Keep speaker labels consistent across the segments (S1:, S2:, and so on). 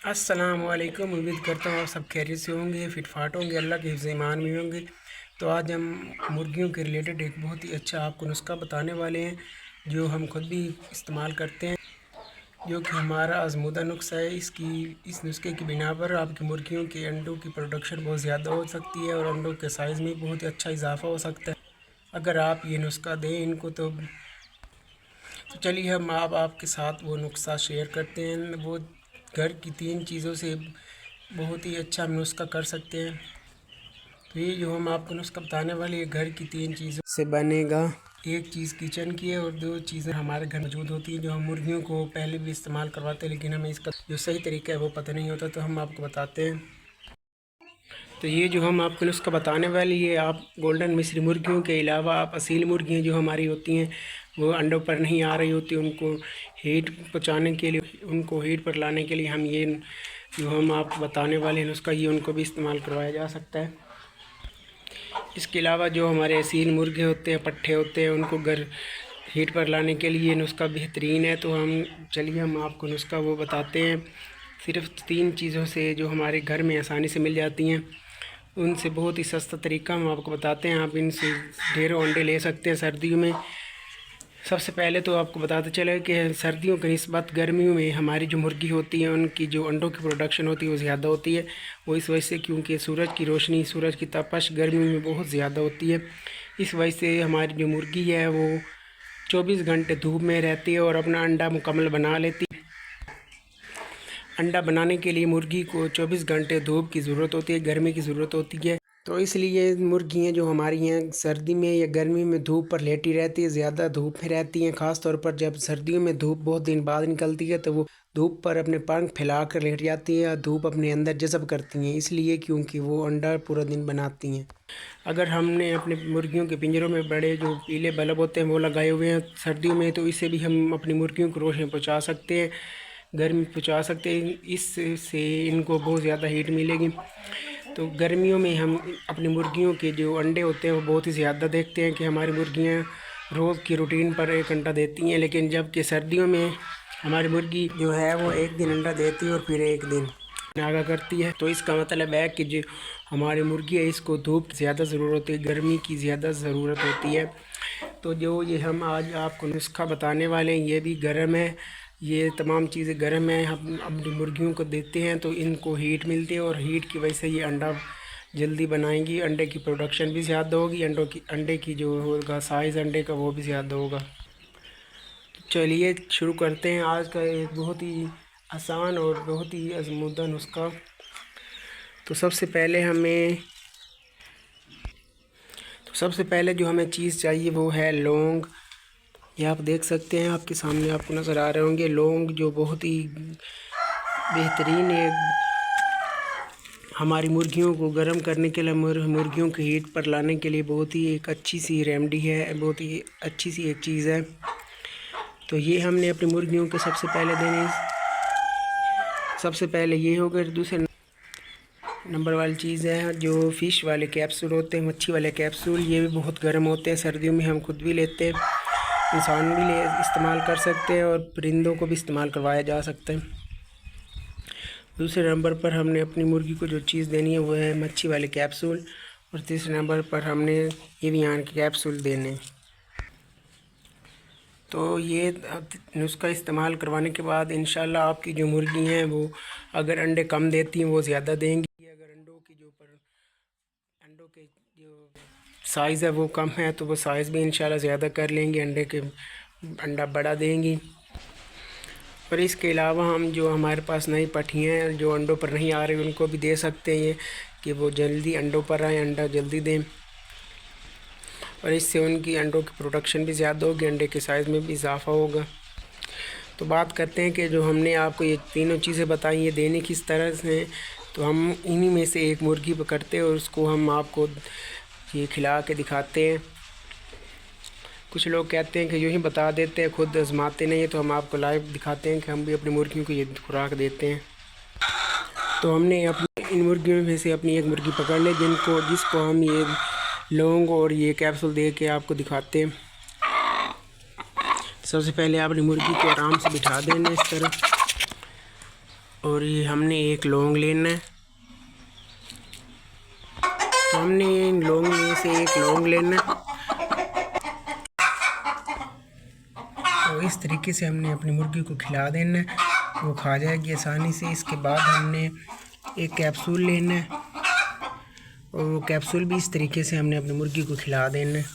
S1: अस्सलाम वालेकुम। उम्मीद करता हूँ आप सब खैरियत से होंगे, फिटफाट होंगे, अल्लाह के हिफ्ज़ ईमान में होंगे। तो आज हम मुर्गियों के रिलेटेड एक बहुत ही अच्छा आपको नुस्खा बताने वाले हैं जो हम खुद भी इस्तेमाल करते हैं, जो कि हमारा आज़मूदा नुस्खा है। इस नुस्खे की बिना पर आपकी मुर्गियों के अंडों की प्रोडक्शन बहुत ज़्यादा हो सकती है और अंडों के साइज़ में बहुत ही अच्छा इजाफा हो सकता है अगर आप ये नुस्खा दें इनको। तो चलिए हम आपके साथ वो नुस्खा शेयर करते हैं। वो घर की 3 चीज़ों से बहुत ही अच्छा हम नुस्खा कर सकते हैं। तो ये जो हम आपको नुस्खा बताने वाले ये घर की 3 चीज़ों से बनेगा। एक चीज़ किचन की है और 2 चीज़ें हमारे घर मौजूद होती हैं जो हम मुर्गियों को पहले भी इस्तेमाल करवाते हैं, लेकिन हमें इसका जो सही तरीका है वो पता नहीं होता, तो हम आपको बताते हैं। तो ये जो हम आपको नुस्खा बताने वाले ये आप गोल्डन मिस्री मुर्गियों के अलावा आप असील मुर्गियाँ जो हमारी होती हैं वो अंडों पर नहीं आ रही होती, उनको हीट पहुँचाने के लिए, उनको हीट पर लाने के लिए हम ये जो हम आपको बताने वाले हैं नुस्खा ये उनको भी इस्तेमाल करवाया जा सकता है। इसके अलावा जो हमारे असील मुर्गे होते हैं, पट्ठे होते हैं, उनको घर हीट पर लाने के लिए नुस्खा बेहतरीन है। तो हम आपको नुस्खा वो बताते हैं। सिर्फ 3 चीज़ों से जो हमारे घर में आसानी से मिल जाती हैं, उनसे बहुत ही सस्ता तरीका हम आपको बताते हैं। आप इनसे ढेरों अंडे ले सकते हैं सर्दियों में। सबसे पहले तो आपको बताते चले कि सर्दियों की निस्बत गर्मियों में हमारी जो मुर्गी होती है उनकी जो अंडों की प्रोडक्शन होती है वो ज़्यादा होती है। वो इस वजह से क्योंकि सूरज की रोशनी, सूरज की तपश गर्मियों में बहुत ज़्यादा होती है। इस वजह से हमारी जो मुर्गी है वो 24 घंटे धूप में रहती है और अपना अंडा मुकम्मल बना लेती है। अंडा बनाने के लिए मुर्गी को 24 घंटे धूप की ज़रूरत होती है, गर्मी की ज़रूरत होती है। तो इसलिए मुर्गियाँ जो हमारी हैं सर्दी में या गर्मी में धूप पर लेटी रहती है, ज़्यादा धूप में रहती हैं। ख़ास तौर पर जब सर्दियों में धूप बहुत दिन बाद निकलती है तो वो धूप पर अपने पंख फैला कर लेट जाती हैं, धूप अपने अंदर जज़ब करती हैं, इसलिए क्योंकि वो अंडा पूरा दिन बनाती हैं। अगर हमने अपने मुर्गियों के पिंजरों में बड़े जो पीले बल्ब होते हैं वो लगाए हुए हैं सर्दियों में, तो इससे भी हम अपनी मुर्गियों को रोशनी पहुँचा सकते हैं, गर्मी पहुँचा सकते हैं। इससे इनको बहुत ज़्यादा हीट मिलेगी। तो गर्मियों में हम अपनी मुर्गियों के जो अंडे होते हैं वो बहुत ही ज़्यादा देखते हैं कि हमारी मुर्गियाँ रोज़ की रूटीन पर 1 अंडा देती हैं, लेकिन जबकि सर्दियों में हमारी मुर्गी जो है वो 1 दिन अंडा देती है और फिर 1 दिन नागा करती है। तो इसका मतलब है कि जो हमारी मुर्गी है इसको धूप की ज़्यादा ज़रूरत होती है, गर्मी की ज़्यादा ज़रूरत होती है। तो जो ये हम आज आपको नुस्खा बताने वाले हैं ये भी गर्म है, ये तमाम चीज़ें गर्म हैं। हम अपनी मुर्गियों को देते हैं तो इनको हीट मिलती है और हीट की वजह से ये अंडा जल्दी बनाएंगी, अंडे की प्रोडक्शन भी ज़्यादा होगी, अंडे की जो होगा साइज़ अंडे का वो भी ज़्यादा होगा। तो चलिए शुरू करते हैं आज का एक बहुत ही आसान और बहुत ही आज़मूदा नुस्खा। तो सबसे पहले जो हमें चीज़ चाहिए वो है लौंग। ये आप देख सकते हैं, आपके सामने आपको नज़र आ रहे होंगे लौंग, जो बहुत ही बेहतरीन है हमारी मुर्गियों को गर्म करने के लिए, मुर्गियों के हीट पर लाने के लिए बहुत ही एक अच्छी सी रेमेडी है, बहुत ही अच्छी सी एक चीज़ है। तो ये हमने अपनी मुर्गियों को सबसे पहले ये हो गए। दूसरे नंबर वाली चीज़ है जो फ़िश वाले कैप्सूल होते हैं, मच्छी वाले कैप्सूल, ये भी बहुत गर्म होते हैं, सर्दियों में हम खुद भी लेते हैं, इंसान भी इस्तेमाल कर सकते हैं और परिंदों को भी इस्तेमाल करवाया जा सकता है। दूसरे नंबर पर हमने अपनी मुर्गी को जो चीज़ देनी है वो है मच्छी वाले कैप्सूल, और तीसरे नंबर पर हमने एवियान के कैप्सूल देने। तो ये नुस्खा इस्तेमाल करवाने के बाद इंशाल्लाह आपकी जो मुर्गी हैं वो अगर अंडे कम देती हैं वो ज़्यादा देंगी, अगर अंडों के जो साइज़ है वो कम है तो वो साइज़ भी इंशाल्लाह ज़्यादा कर लेंगी, अंडा बड़ा देंगी। और इसके अलावा हम जो हमारे पास नई पट्ठियाँ हैं जो अंडों पर नहीं आ रही उनको भी दे सकते हैं कि वो जल्दी अंडों पर आए, अंडा जल्दी दें, और इससे उनकी अंडों की प्रोडक्शन भी ज़्यादा होगी, अंडे के साइज़ में भी इजाफा होगा। तो बात करते हैं कि जो हमने आपको ये तीनों चीज़ें बताई ये देने किस तरह से, तो हम इन्हीं में से एक मुर्गी पकड़ते हैं और उसको हम आपको ये खिला के दिखाते हैं। कुछ लोग कहते हैं कि यूँ ही बता देते हैं, खुद आजमाते नहीं है, तो हम आपको लाइव दिखाते हैं कि हम भी अपनी मुर्गियों को ये खुराक देते हैं। तो हमने अपनी इन मुर्गियों में से अपनी एक मुर्गी पकड़ ली जिसको हम ये लौंग और ये कैप्सूल दे के आपको दिखाते हैं। सबसे पहले आप अपनी मुर्गी को आराम से बिठा देना इस तरह, और ये हमने एक लौंग लेना है। तो हमने इन लौंग में से एक लौंग लेना है। तो इस तरीके से हमने अपनी मुर्गी को खिला देना है, वो खा जाएगी आसानी से। इसके बाद हमने एक कैप्सूल लेना है और वो कैप्सूल भी इस तरीके से हमने अपनी मुर्गी को खिला देना है।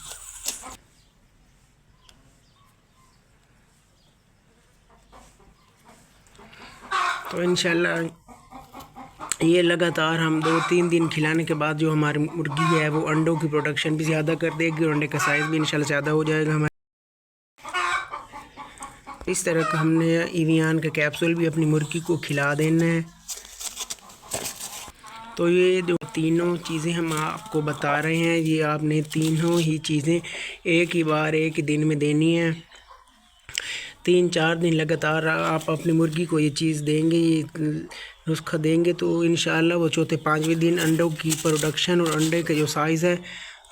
S1: तो इंशाल्लाह ये लगातार हम 2-3 दिन खिलाने के बाद जो हमारी मुर्गी है वो अंडों की प्रोडक्शन भी ज़्यादा कर देगी और अंडे का साइज़ भी इंशाल्लाह ज़्यादा हो जाएगा हमारे। इस तरह का हमने इवियान का कैप्सूल भी अपनी मुर्गी को खिला देना है। तो ये जो तीनों चीज़ें हम आपको बता रहे हैं, ये आपने तीनों ही चीज़ें एक ही बार एक ही दिन में देनी है। 3-4 दिन लगातार आप अपनी मुर्गी को ये चीज़ देंगे, ये नुस्खा देंगे, तो इंशाल्लाह वो चौथे 5वें दिन अंडों की प्रोडक्शन और अंडे का जो साइज़ है,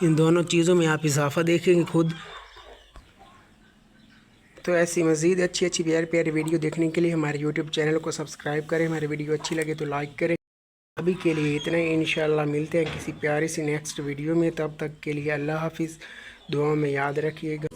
S1: इन दोनों चीज़ों में आप इजाफ़ा देखेंगे खुद। तो ऐसी मज़ीद अच्छी प्यारी प्यारी वीडियो देखने के लिए हमारे यूट्यूब चैनल को सब्सक्राइब करें। हमारी वीडियो अच्छी लगे तो लाइक करें। अभी के लिए इतना ही, इंशाल्लाह मिलते हैं किसी प्यारी सी नेक्स्ट वीडियो में। तब तक के लिए अल्लाह हाफिज़, दुआ में याद रखिएगा।